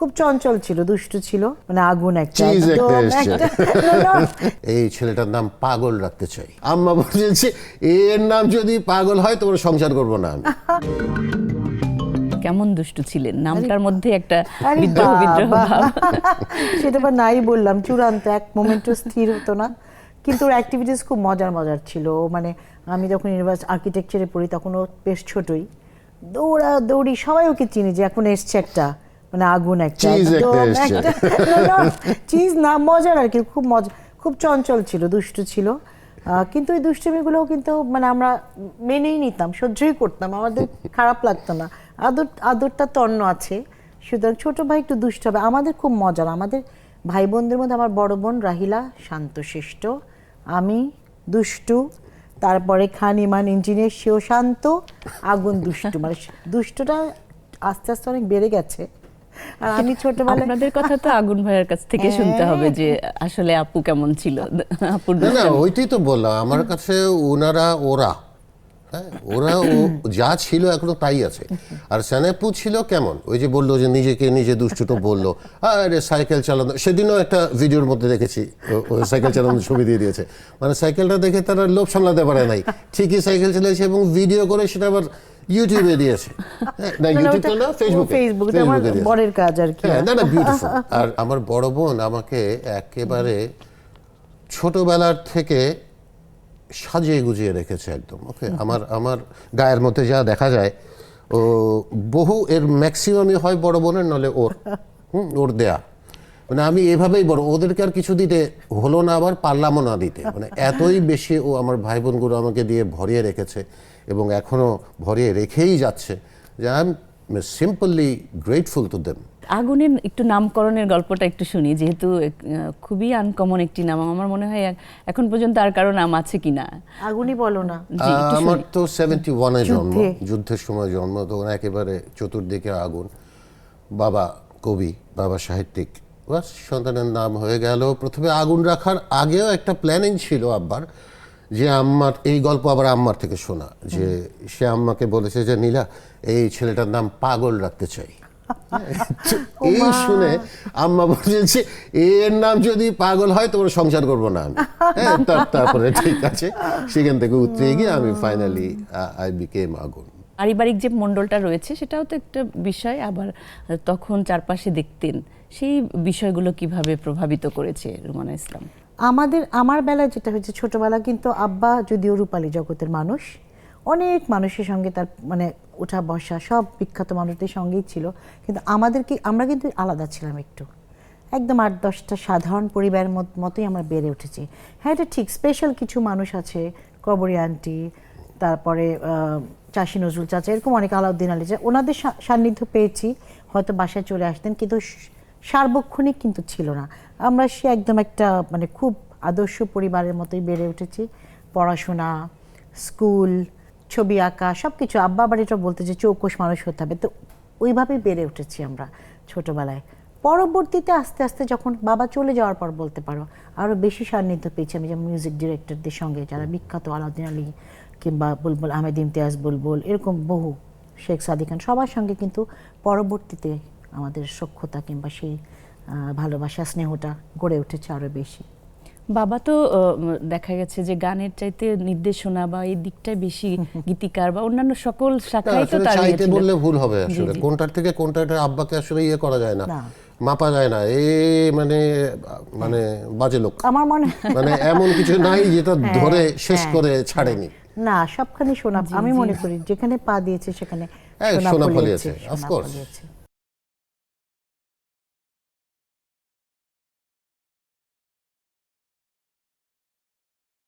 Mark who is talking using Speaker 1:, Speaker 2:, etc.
Speaker 1: খুব চঞ্চল ছিল, দুষ্টু ছিল, মানে আগুন একটা।
Speaker 2: এই ছেলেটার নাম পাগল রাখতে চাই। আম্মা বলেছে এর নাম যদি পাগল হয় তোমার সংসার করব না আমি।
Speaker 3: কেমন দুষ্টু ছিলেন, নামটার মধ্যে একটা বিদ্রোহ বিদ্রোহ ভাব।
Speaker 1: সেটা বা নাই বললাম, চূড়ান্ত এক মোমেন্টও স্থির হতো না, কিন্তু ওর অ্যাক্টিভিটিস খুব মজার মজার ছিল। মানে আমি যখন ইউনিভার্সিটি আর্কিটেকচারে পড়ি তখন ও বেশ ছোটই, দৌড়ি সবাই ওকে চিনি যে এখন এসছে একটা, মানে আগুন একটা, চিজ না, মজার আর কি, খুব মজা, খুব চঞ্চল ছিল, দুষ্টু ছিল। কিন্তু এই দুষ্টুমিগুলোও কিন্তু মানে আমরা মেনেই নিতাম, সহ্যই করতাম, আমাদের খারাপ লাগতো না। আদরটা তো অন্য আছে, সুতরাং ছোট ভাই একটু দুষ্ট হবে, আমাদের খুব মজার। আমাদের ভাই বোনদের মধ্যে আমার বড় বোন রাহিলা শান্তশিষ্ট, আমি দুষ্টু, তারপরে খান ইমান ইঞ্জিনিয়ার, সেও শান্ত, আগুন দুষ্টু। মানে দুষ্টটা আস্তে আস্তে অনেক বেড়ে গেছে। আর আমি ছোটবেলায়
Speaker 3: আপনাদের কথা তো আগুন ভাইয়ের কাছ থেকে শুনতে হবে যে আসলে আপু কেমন ছিল। আপুর
Speaker 2: না ওইটাই তো বললাম, আমার কাছে ওরা ওরা যা ছিল এখনো তাই আছে। আর সানেপু ছিল কেমন, ওই যে বললো যে নিজেকে নিজে দুষ্টুটো বললো, আরে সাইকেল চালানো, সেদিনও একটা ভিডিওর মধ্যে দেখেছি সাইকেল চালানোর ছবি দিয়ে দিয়েছে। মানে সাইকেলটা দেখে তারা লোভ সামলাতে পারে নাই, ঠিকই সাইকেল চালিয়েছে এবং ভিডিও করে সেটা আবার ইউটিউবে দিয়েছে। না ইউটিউব তো না, ফেসবুকে
Speaker 1: আমার বরের কাজ আর কি।
Speaker 2: না বিউটিফুল। আর আমার বড় বোন আমাকে একেবারে ছোটবেলার থেকে সাজিয়ে গুজিয়ে রেখেছে একদম। ওকে, আমার গায়ের মধ্যে যা দেখা যায় ও বহু এর ম্যাক্সিমামই হয় বড় বোনের, নলে ওর দেয়া। মানে আমি এভাবেই বড়, ওদেরকে আর কিছু দিতে হলো না, আবার পারলামও না দিতে। মানে এতই বেশি ও আমার ভাই বোনগুলো আমাকে দিয়ে ভরিয়ে রেখেছে এবং এখনো ভরিয়ে রেখেই যাচ্ছে, যে I am simply grateful to them.
Speaker 3: আগুনের একটু নামকরণের গল্পটা একটু শুনি, যেহেতু খুবই আনকমন একটি নাম। আমার মনে হয় এখন পর্যন্ত আর কারো নাম আছে কিনা।
Speaker 1: আগুনই বলো না।
Speaker 2: আমার তো 71-এ জন্ম, যুদ্ধের সময় জন্ম, তখন একেবারে চতুর্দিকে আগুন। বাবা কবি, বাবা সাহিত্যিক, বাস সন্তানের নাম হয়ে গেল। প্রথমে আগুন রাখার আগেও একটা প্ল্যানিং ছিল আব্বার, যে আম্মার এই গল্প আবার আম্মার থেকে শোনা, যে সে আম্মাকে বলেছে যে নীলা এই ছেলেটার নাম পাগল রাখতে চাই। এই শুনে আম্মা বলেছে এর নাম যদি পাগল হয় তোমার সংসার করব না আমি। তারপরে ঠিক আছে, সেখান থেকে উতরে গিয়ে আমি ফাইনালি আই বিকেম আগুন।
Speaker 3: পারিবারিক যে মণ্ডলটা রয়েছে সেটাও তো একটা বিষয়, আবার তখন চারপাশে দেখতেন, সেই বিষয়গুলো কিভাবে প্রভাবিত করেছে রুমানা ইসলাম?
Speaker 1: আমার বেলায় যেটা হয়েছে, ছোটবেলা কিন্তু আব্বা যদিও রূপালী জগতের মানুষ, অনেক মানুষের সঙ্গে তার মানে ওঠা বসা, সব বিখ্যাত মানুষদের সঙ্গেই ছিল, কিন্তু আমরা কিন্তু আলাদা ছিলাম একটু, একদম 8-10টা সাধারণ পরিবারের মতোই আমরা বেড়ে উঠেছি। হ্যাঁ, এটা ঠিক, স্পেশাল কিছু মানুষ আছে, কবরী আন্টি, তারপরে চাষী নজরুল চাচা, এরকম অনেক, আলাউদ্দিন আলী, ওনাদের সান্নিধ্য পেয়েছি, হয়তো বাসায় চলে আসতেন, কিন্তু সার্বক্ষণিক কিন্তু ছিল না। আমরা সে একদম একটা মানে খুব আদর্শ পরিবারের মতোই বেড়ে উঠেছি। পড়াশোনা, স্কুল, ছবি আঁকা, সব কিছু। আব্বা আবার এটা বলতে যে চৌকস মানুষ হতে হবে, তো ওইভাবেই বেড়ে উঠেছি আমরা ছোটবেলায়। পরবর্তীতে আস্তে আস্তে যখন বাবা চলে যাওয়ার পর বলতে পারো আরও বেশি সান্নিধ্য পেয়েছি আমি, যেমন মিউজিক ডিরেক্টরদের সঙ্গে যারা বিখ্যাত, আলাউদ্দিন আলী কিংবা বুলবুল আহমেদ ইমতিয়াজ বুলবুল, এরকম বহু, শেখ সাদি খান, সবার সঙ্গে কিন্তু পরবর্তীতে আমাদের সখ্যতা কিংবা সেই ভালোবাসা স্নেহটা গড়ে উঠেছে আরও বেশি।
Speaker 3: বাবা তো দেখা গেছে যে গানের চাইতে নির্দেশনা বা এই দিকটাই বেশি, গীতিকার বা অন্যান্য সকল শাখায় তো তার
Speaker 2: চাইতে বললে ভুল হবে আসলে, কোনটার থেকে কোনটা আব্বাকে আসলে ইয়ে করা যায় না, মাপা যায় না। মানে বাজে লোক,
Speaker 1: আমার মনে
Speaker 2: মানে এমন কিছু নাই যেটা ধরে শেষ করে ছাড়েনি।
Speaker 1: না, সবখানে সোনা, আমি মনে করি যেখানে পা দিয়েছে সেখানে সোনা ফলিয়েছে।